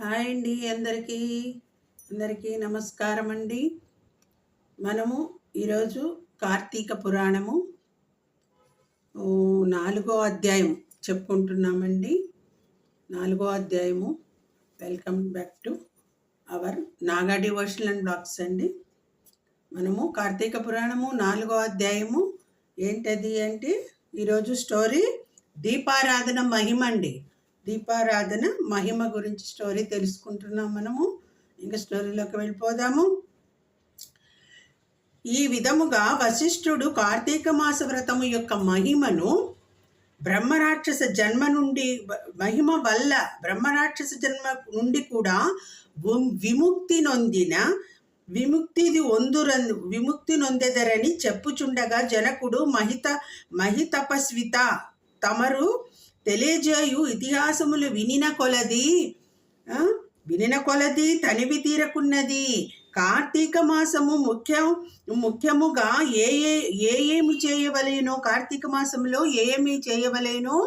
Hi అండి అందరికీ నమస్కారం అండి. మనము ఈరోజు కార్తీక పురాణము 4వ అధ్యాయం చెప్పుకుంటున్నామండి. 4వ అధ్యాయము. Welcome back to our Naga devotional and blogs అండి. మనము కార్తీక పురాణము 4వ అధ్యాయము ఏంటది అంటే ఈరోజు స్టోరీ దీపారాధన మహిమ అండి. దీపారాధన మహిమ గురించి స్టోరీ తెలుసుకుంటున్నాం మనము. ఇంకా స్టోరీలోకి వెళ్ళిపోదాము. ఈ విధముగా వశిష్ఠుడు కార్తీక మాస వ్రతము యొక్క మహిమను బ్రహ్మరాక్షస జన్మ నుండి మహిమ వల్ల బ్రహ్మరాక్షస జన్మ నుండి కూడా విముక్తి నొందెదరని చెప్పుచుండగా జనకుడు మహితపస్విత తమరు తెలియజేయు ఇతిహాసములు వినిన కొలది తనివి తీరకున్నది. కార్తీక మాసము ముఖ్యముగా ఏమి చేయవలేనో, కార్తీక మాసంలో ఏమి చేయవలేనో,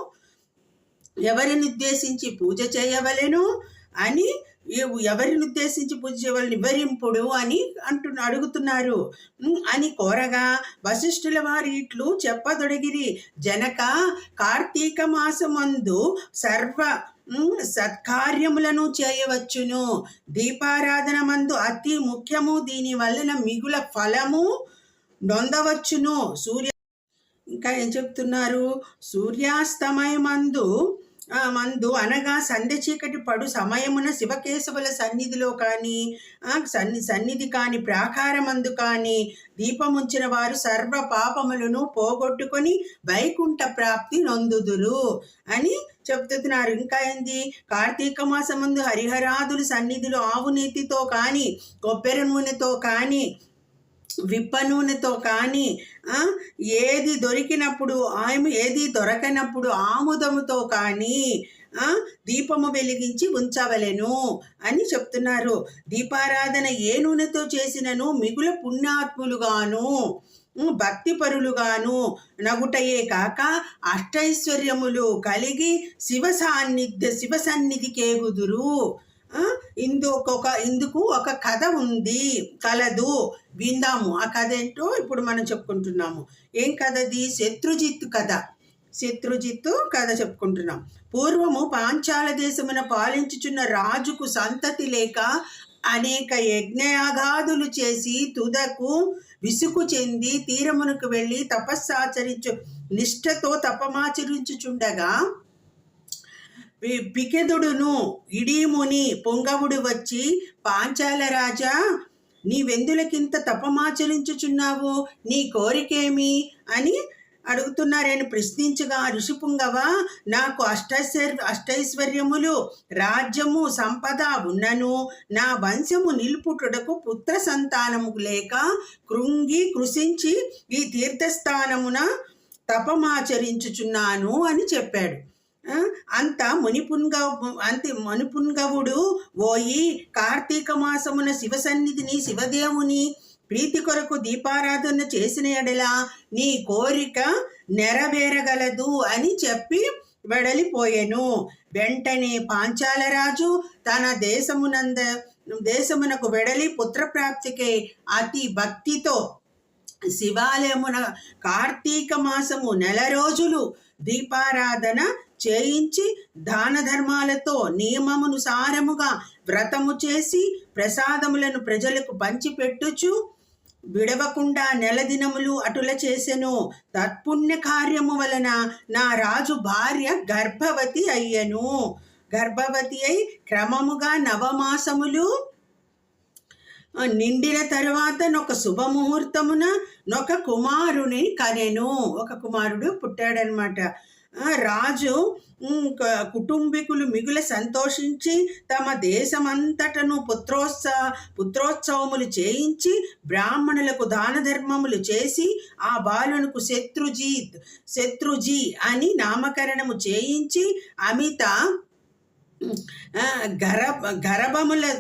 ఎవరిని ఉద్దేశించి పూజ చేయవలెను అని, ఎవరిని ఉద్దేశించి పూజ చేయవలని వివరింపుడు అని అడుగుతున్నారు అని కోరగా వశిష్ఠుల వారి ఇట్లు చెప్పదొడిగిరి. జనక, కార్తీక మాసమందు సర్వ సత్కార్యములను చేయవచ్చును. దీపారాధన మందు అతి ముఖ్యము. దీని వలన మిగుల ఫలము నొందవచ్చును. ఇంకా ఏం చెప్తున్నారు? సూర్యాస్తమయమందు అనగా సంధ్య చీకటి పడు సమయమున శివకేశవుల సన్నిధిలో కానీ సన్నిధి కాని ప్రాకారమందు కానీ దీపముంచిన వారు సర్వ పాపములను పోగొట్టుకొని వైకుంఠ ప్రాప్తి నొందుదురు అని చెప్తున్నారు. ఇంకా ఏంది? కార్తీక మాసమందు హరిహరాదుల సన్నిధిలో ఆవు నీతితో కానీ, కొబ్బరి నూనెతో కానీ, విప్ప నూనెతో కానీ, ఏది దొరకనప్పుడు ఆముదముతో కానీ దీపము వెలిగించి ఉంచవలెను అని చెప్తున్నారు. దీపారాధన ఏ నూనెతో చేసినను మిగుల పుణ్యాత్ములుగాను భక్తి పరులుగాను నగుటయే కాక అష్టైశ్వర్యములు కలిగి శివ సన్నిధికేగుదురు. ఇందుకు ఒక కథ కలదు, విందాము. ఆ కథ ఏంటో ఇప్పుడు మనం చెప్పుకుంటున్నాము. ఏం కథది? శత్రుజిత్తు కథ చెప్పుకుంటున్నాం. పూర్వము పాంచాల దేశమున పాలించుచున్న రాజుకు సంతతి లేక అనేక యజ్ఞయాగాదులు చేసి తుదకు విసుగు చెంది తీరమునకు వెళ్ళి నిష్ఠతో తపమాచరించుచుండగా పికెదుడును ఇడీముని పొంగవుడు వచ్చి, పాంచాల రాజా, నీవెందులకింత తపమాచరించుచున్నావు? నీ కోరికేమి అని అడుగుతున్నారని ప్రశ్నించగా, ఋషిపుంగవ, నాకు అష్టైశ్వర్యములు రాజ్యము సంపద ఉన్నను నా వంశము నిలుపుటకు పుత్ర సంతానము లేక కృషించి ఈ తీర్థస్థానమున తపమాచరించుచున్నాను అని చెప్పాడు. మునిపుంగవుడు ఓయి, కార్తీక మాసమున శివసన్నిధిని శివదేవుని ప్రీతి కొరకు దీపారాధన చేసిన ఎడల నీ కోరిక నెరవేరగలదు అని చెప్పి వెడలిపోయెను. వెంటనే పాంచాలరాజు తన దేశమునకు వెడలి పుత్రప్రాప్తికై అతి భక్తితో శివాలయమున కార్తీక మాసము 4 రోజులు దీపారాధన చేయించి దాన ధర్మాలతో నియమమునుసారముగా వ్రతము చేసి ప్రసాదములను ప్రజలకు పంచిపెట్టుచు విడవకుండా 4 దినములు అటుల చేసెను. తత్పుణ్య కార్యము వలన నా రాజు భార్య గర్భవతి అయి క్రమముగా 9 మాసములు నిండిన తరువాత నొక శుభముహూర్తమున నొక కుమారుని కనెను. ఒక కుమారుడు పుట్టాడనమాట. రాజు కుటుంబీకులు మిగుల సంతోషించి తమ దేశమంతటను పుత్రోత్సవములు చేయించి బ్రాహ్మణులకు దాన ధర్మములు చేసి ఆ బాలునకు శత్రుజీ అని నామకరణము చేయించి అమిత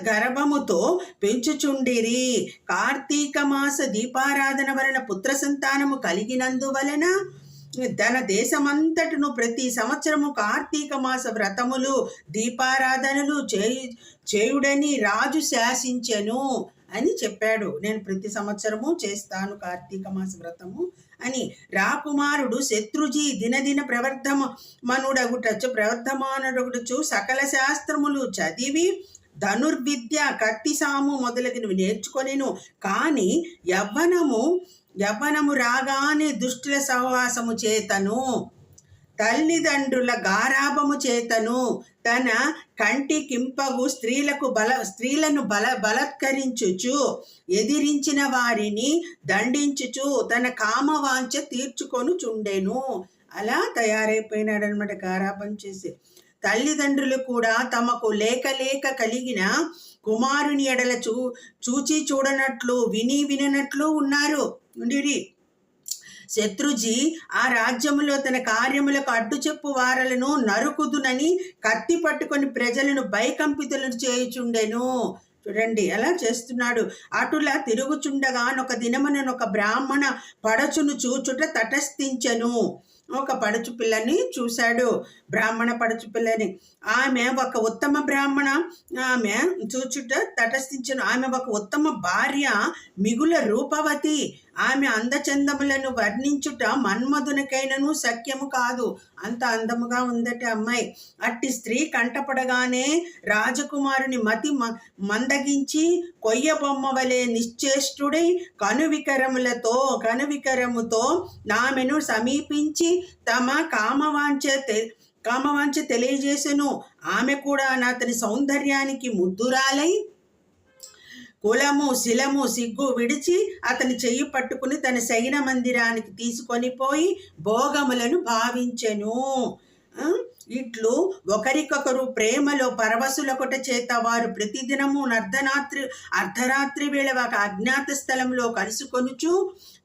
గర్భముతో పెంచుచుండిరి. కార్తీక మాస దీపారాధన వలన పుత్ర సంతానము కలిగినందువలన తన దేశమంతటను ప్రతి సంవత్సరము కార్తీక మాస వ్రతములు దీపారాధనలు చేయుడని రాజు శాసించెను అని చెప్పాడు. నేను ప్రతి సంవత్సరము చేస్తాను కార్తీక మాస వ్రతము అని. రాకుమారుడు శత్రుజీ దినదిన ప్రవర్ధమానుడగుటచు సకల శాస్త్రములు చదివి ధనుర్విద్య కత్తి సాము మొదలగినవి నేర్చుకొనెను. కానీ యవ్వనము రాగానే దుష్టుల సహవాసము చేతను తల్లిదండ్రుల గారాభము చేతను తన కంటికింపగు స్త్రీలను బలత్కరించుచు ఎదిరించిన వారిని దండించుచు తన కామవాంఛ తీర్చుకొనుచుండెను. అలా తయారైపోయినాడనమాట గారాభం చేసి. తల్లిదండ్రులు కూడా తమకు లేక కలిగిన కుమారుని ఎడల చూచి చూడనట్లు విననట్లు ఉండిరి. శత్రుజీ ఆ రాజ్యములో తన కార్యములకు అడ్డు చెప్పు వారలను నరుకుదునని కత్తి పట్టుకొని ప్రజలను భయకంపితులను చేయుచుండెను. చూడండి అలా చేస్తున్నాడు. అటులా తిరుగుచుండగా ఒక దినమునొక బ్రాహ్మణ పడచును చూచుట తటస్థించెను. ఒక పడుచు పిల్లని చూశాడు, బ్రాహ్మణ పడుచు పిల్లని. ఆమె ఒక ఉత్తమ బ్రాహ్మణ, ఆమె చూచుట తటస్థించను. ఆమె ఒక ఉత్తమ భార్య, మిగుల రూపవతి. ఆమె అందచందములను వర్ణించుట మన్మధునికైనను శక్యము కాదు. అంత అందముగా ఉందట అమ్మాయి. అట్టి స్త్రీ కంటపడగానే రాజకుమారుని మతి మందగించి కొయ్య బొమ్మ వలె నిశ్చేష్టుడై కనువికరముతో ఆమెను సమీపించి తమ కామవాంఛ తెలియజేసెను. ఆమె కూడా అతని సౌందర్యానికి ముద్దురాలై కులము శిలము సిగ్గు విడిచి అతని చెయ్యి పట్టుకుని తన శయన మందిరానికి తీసుకొని పోయి భోగములను భావించెను. ఇట్లు ఒకరికొకరు ప్రేమలో పరవశులకొట చేత వారు ప్రతిదినము అర్ధరాత్రి వేళ ఒక అజ్ఞాత స్థలంలో కలుసుకొనుచు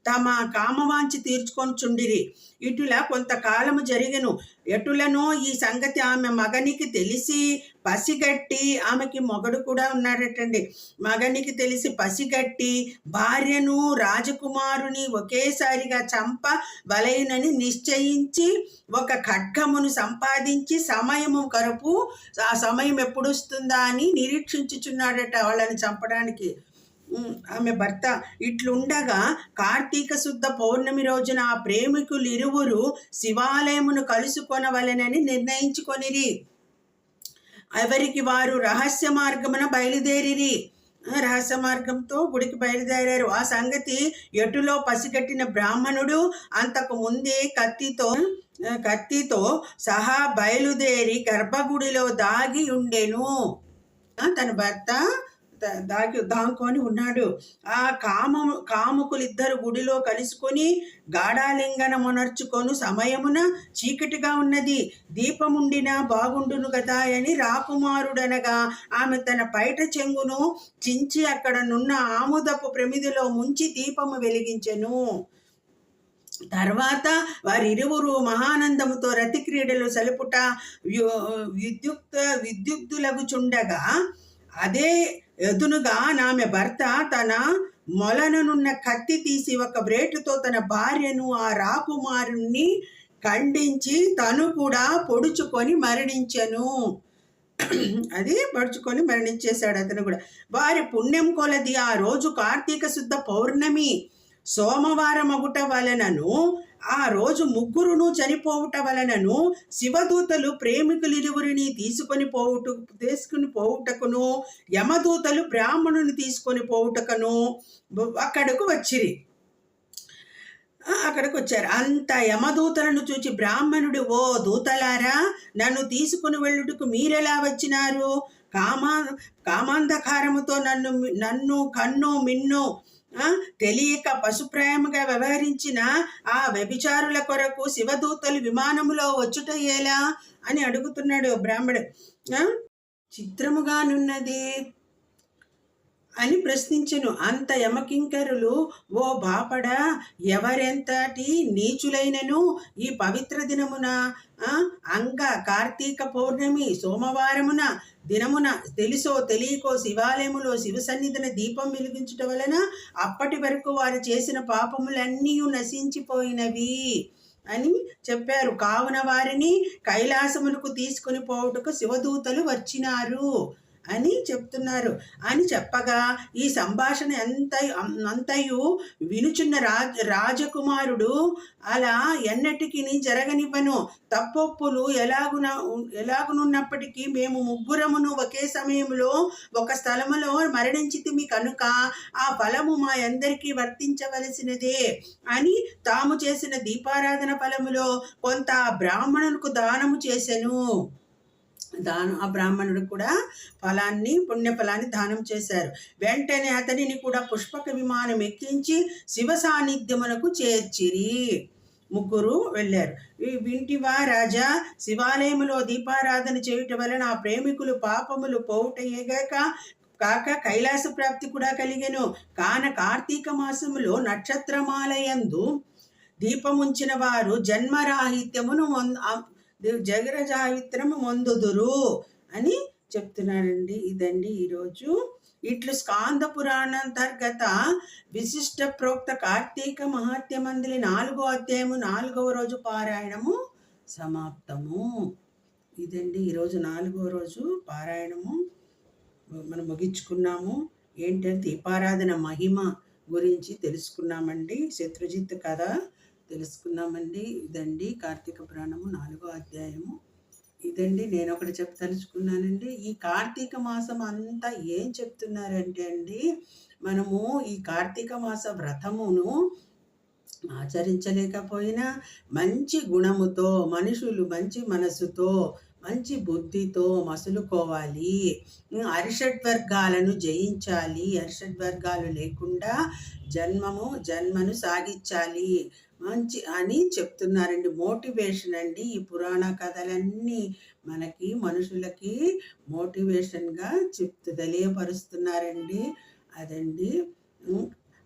తమ కామవాంఛ తీర్చుకొనుచుండిరి. ఇటులా కొంతకాలము జరిగెను. ఎటులనో ఈ సంగతి ఆమె మగనికి తెలిసి పసిగట్టి, ఆమెకి మొగడు కూడా ఉన్నాడటండి, మగనికి తెలిసి పసిగట్టి భార్యను రాజకుమారుని ఒకేసారిగా చంప వలయునని నిశ్చయించి ఒక ఖడ్గమును సంపాదించి సమయము కరుపు ఆ సమయం ఎప్పుడు వస్తుందా అని నిరీక్షించుచున్నాడట వాళ్ళని చంపడానికి. ఆమె భర్త. ఇట్లుండగా కార్తీక శుద్ధ పౌర్ణమి రోజున ఆ ప్రేమికులు ఇరువురు శివాలయమును కలుసుకొనవలెనని నిర్ణయించుకొనిరి. ఎవరికి వారు రహస్య మార్గమున బయలుదేరిరి. రహస్య మార్గంతో గుడికి బయలుదేరారు. ఆ సంగతి ఎటులో పసిగట్టిన బ్రాహ్మణుడు అంతకు ముందే కత్తితో సహా బయలుదేరి గర్భగుడిలో దాగి ఉండెను. తన భర్త దాంకొని ఉన్నాడు. ఆ కాముకులిద్దరు గుడిలో కలుసుకొని గాఢాలింగనమునర్చుకొను సమయమున చీకటిగా ఉన్నది. దీపముండినా బాగుండును కదా అని రాకుమారుడనగా ఆమె తన పైట చెంగును చించి అక్కడనున్న ఆముదపు ప్రమిదిలో ముంచి దీపము వెలిగించెను. తర్వాత వారిరువురు మహానందముతో రతి క్రీడలు సలుపుట విద్యుక్తులగుచుండగా అదే ఎదునుగా ఆమె భర్త తన మొలననున్న కత్తి తీసి ఒక వ్రేటుతో తన భార్యను ఆ రాకుమారుణ్ణి ఖండించి తను కూడా పొడుచుకొని మరణించెను. అది పడుచుకొని మరణించేశాడు అతను కూడా. వారి పుణ్యం కొలది ఆ రోజు కార్తీక శుద్ధ పౌర్ణమి సోమవారం అగుట వలనను ఆ రోజు ముగ్గురును చనిపోవుట వలనను శివదూతలు ప్రేమికులిరువురిని తీసుకొని పోవుటకును యమదూతలు బ్రాహ్మణుని తీసుకొని పోవుటకును అక్కడకు వచ్చారు. అంత యమదూతలను చూచి బ్రాహ్మణుడు, ఓ దూతలారా, నన్ను తీసుకుని వెళ్ళుటకు మీరెలా వచ్చినారు? కామాంధకారముతో నన్ను కన్ను మిన్ను తెలియక పశుప్రాయముగా వ్యవహరించిన ఆ వ్యభిచారుల కొరకు శివదూతలు విమానములో వచ్చుట ఎలా అని అడుగుతున్నాడు బ్రాహ్మడు. చిత్రముగానున్నది అని ప్రశ్నించెను. అంత యమకింకరులు, ఓ బాపడ, ఎవరెంతటి నీచులైనను ఈ పవిత్ర దినమున కార్తీక పౌర్ణమి సోమవారమున దినమున తెలుసో తెలియకో శివాలయములో శివ సన్నిధిన దీపం వెలిగించుట వలన అప్పటి వరకు వారు చేసిన పాపములన్నీ నశించిపోయినవి. అని చెప్పారు. కావున వారిని కైలాసమునకు తీసుకొని పోవుటకు శివదూతలు వచ్చినారు అని చెప్తున్నారు. అని చెప్పగా ఈ సంభాషణ అంతయు వినుచున్న రాజకుమారుడు అలా ఎన్నటికి జరగనివ్వను, తప్పొప్పులు ఎలాగునున్నప్పటికీ మేము ముగ్గురమును ఒకే సమయంలో ఒక స్థలములో మరణించితిమి కనుక ఆ ఫలము మా అందరికీ వర్తించవలసినదే అని తాము చేసిన దీపారాధన ఫలములో కొంత బ్రాహ్మణులకు దానము చేసెను. ఆ బ్రాహ్మణుడు కూడా పుణ్యఫలాన్ని దానం చేశారు. వెంటనే అతనిని కూడా పుష్పక విమానం ఎక్కించి శివ సాన్నిధ్యమునకు చేర్చిరి. ముగ్గురు వెళ్ళారు. వింటివా రాజా, శివాలయములో దీపారాధన చేయుట వలన ఆ ప్రేమికులు పాపములు పోవుటయేగాక కాక కైలాస ప్రాప్తి కూడా కలిగెను. కాన కార్తీక మాసములో నక్షత్రమాలయందు దీపముంచిన వారు జన్మరాహిత్యమును జగరజావిత్రము మొందుదురు అని చెప్తున్నాడండి. ఇదండి ఈరోజు ఇట్లు స్కాంద పురాణాంతర్గత విశిష్ట ప్రోక్త కార్తీక మహాత్యమందిలి 4వ అధ్యాయము 4వ రోజు పారాయణము సమాప్తము. ఇదండి ఈరోజు 4వ రోజు పారాయణము మనం ముగించుకున్నాము. ఏంటంటే దీపారాధన మహిమ గురించి తెలుసుకున్నామండి. శత్రుజిత్ కథ తెలుసుకున్నామండి. ఇదండి కార్తీక పురాణము 4వ అధ్యాయము. ఇదండి నేను ఒకటి చెప్పదలుచుకున్నానండి. ఈ కార్తీక మాసం అంతా ఏం చెప్తున్నారంటే అండి, మనము ఈ కార్తీక మాస వ్రతమును ఆచరించలేకపోయినా మంచి గుణముతో మనుషులు మంచి మనసుతో మంచి బుద్ధితో మసులుకోవాలి. అరిషడ్వర్గాలను జయించాలి. అరిషడ్వర్గాలు లేకుండా జన్మను సాగించాలి మంచి అని చెప్తున్నారండి. మోటివేషన్ అండి. ఈ పురాణ కథలన్నీ మనకి మనుషులకి మోటివేషన్గా తెలియపరుస్తున్నారండి. అదండి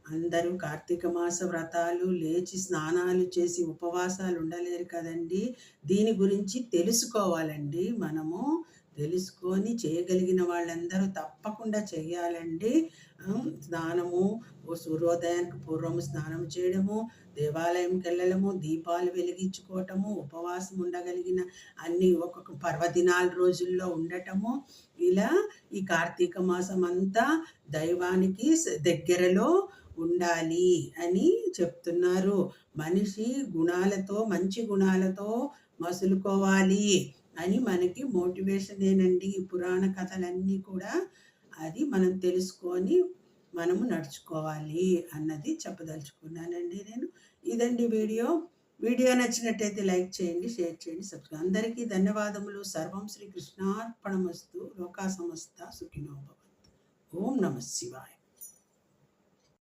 అందరూ కార్తీక మాస వ్రతాలు లేచి స్నానాలు చేసి ఉపవాసాలు ఉండలేరు కదండి. దీని గురించి తెలుసుకోవాలండి. మనము తెలుసుకొని చేయగలిగిన వాళ్ళందరూ తప్పకుండా చేయాలండి. స్నానము సూర్యోదయానికి పూర్వము స్నానం చేయడము, దేవాలయంకి వెళ్ళడము, దీపాలు వెలిగించుకోవటము, ఉపవాసం ఉండగలిగిన అన్ని ఒక్కొక్క పర్వదినాల రోజుల్లో ఉండటము, ఇలా ఈ కార్తీక మాసం అంతా దైవానికి దగ్గరలో ఉండాలి అని చెప్తున్నారు. మనిషి మంచి గుణాలతో మసులుకోవాలి అని మనకి మోటివేషనేనండి ఈ పురాణ కథలన్నీ కూడా. అది మనం తెలుసుకొని మనము నడుచుకోవాలి అన్నది చెప్పదలుచుకున్నానండి నేను. ఇదండి వీడియో నచ్చినట్టయితే లైక్ చేయండి, షేర్ చేయండి, సబ్స్క్రైబ్. అందరికీ ధన్యవాదములు. సర్వం శ్రీ కృష్ణార్పణమస్తు. లోకా సమస్త సుఖినో భవంతు. ఓం నమః శివాయ.